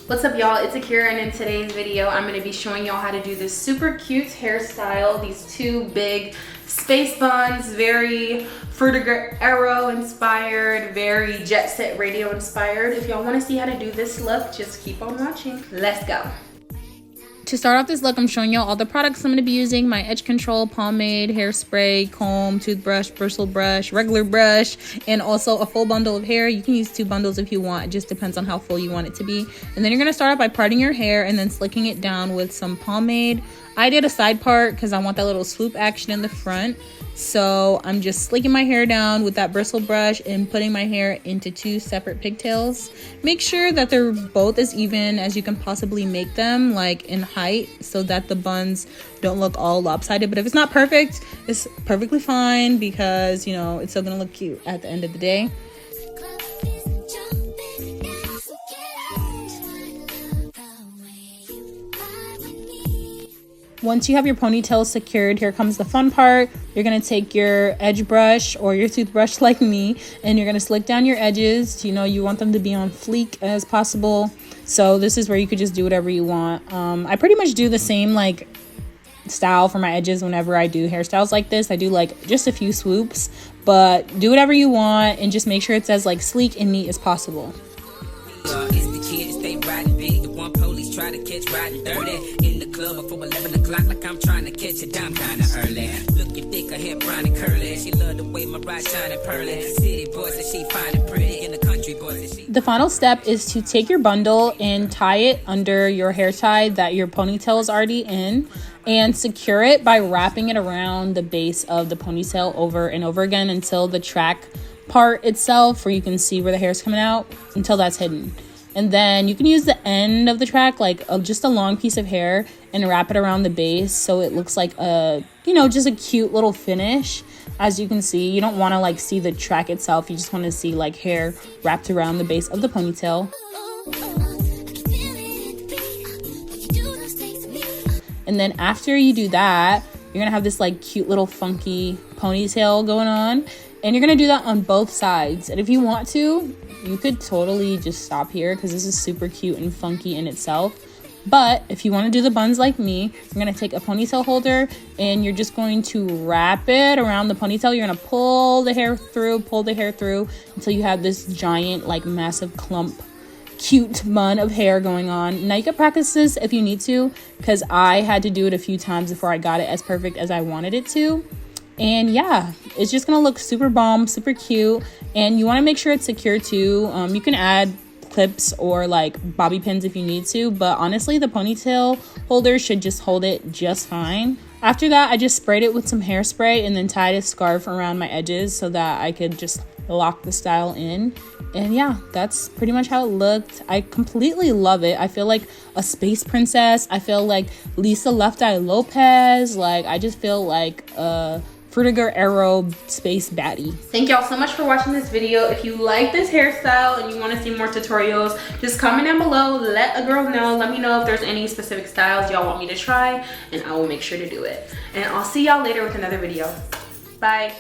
What's up, y'all? It's Akira, and in today's video I'm going to be showing y'all how to do this super cute hairstyle. These two big space buns, very Fruitiger Arrow inspired, very Jet Set Radio inspired. If y'all want to see how to do this look, just keep on watching. Let's go. To start off this look, I'm showing y'all all the products I'm going to be using. My edge control, pomade, hairspray, comb, toothbrush, bristle brush, regular brush, and also a full bundle of hair. You can use 2 bundles if you want. It just depends on how full you want it to be. And then you're going to start off by parting your hair and then slicking it down with some pomade. I did a side part because I want that little swoop action in the front. So I'm just slicking my hair down with that bristle brush and putting my hair into 2 separate pigtails. Make sure that they're both as even as you can possibly make them, like in height, so that the buns don't look all lopsided. But if it's not perfect, it's perfectly fine because, you know, it's still gonna look cute at the end of the day. Once you have your ponytail secured, here comes the fun part. You're gonna take your edge brush or your toothbrush like me, and you're gonna slick down your edges. You know, you want them to be on fleek as possible. So this is where you could just do whatever you want. I pretty much do the same like style for my edges whenever I do hairstyles like this. I do like just a few swoops, but do whatever you want and just make sure it's as like sleek and neat as possible. Try to catch riding dirty in the club before 11 o'clock, like I'm trying to catch it down kind of early. Looking thick, her hair brown and curly. She love the way my ride shining pearly. City boys that she fine and pretty, in the country boys that she. The final step is to take your bundle and tie it under your hair tie that your ponytail is already in, and secure it by wrapping it around the base of the ponytail over and over again until the track part itself, where you can see where the hair is coming out, until that's hidden. And then you can use the end of the track, like just a long piece of hair, and wrap it around the base so it looks like a, you know, just a cute little finish. As you can see, you don't want to like see the track itself. You just want to see like hair wrapped around the base of the ponytail. And then after you do that, you're going to have this like cute little funky ponytail going on. And you're going to do that on both sides. And if you want to, you could totally just stop here because this is super cute and funky in itself. But if you want to do the buns like me, you're going to take a ponytail holder and you're just going to wrap it around the ponytail. You're going to pull the hair through until you have this giant, like massive clump, cute bun of hair going on. Now you can practice this if you need to, because I had to do it a few times before I got it as perfect as I wanted it to. And yeah, it's just gonna look super bomb, super cute. And you want to make sure it's secure too. You can add clips or like bobby pins if you need to, but honestly the ponytail holder should just hold it just fine. After that, I just sprayed it with some hairspray and then tied a scarf around my edges so that I could just lock the style in. And yeah, that's pretty much how it looked. I completely love it. I feel like a space princess. I feel like Lisa Left Eye Lopez. Like, I just feel like Fruitiger Arrow space baddie. Thank y'all so much for watching this video. If you like this hairstyle and you want to see more tutorials, just comment down below. Let a girl know. Let me know if there's any specific styles y'all want me to try, and I will make sure to do it. And I'll see y'all later with another video. Bye.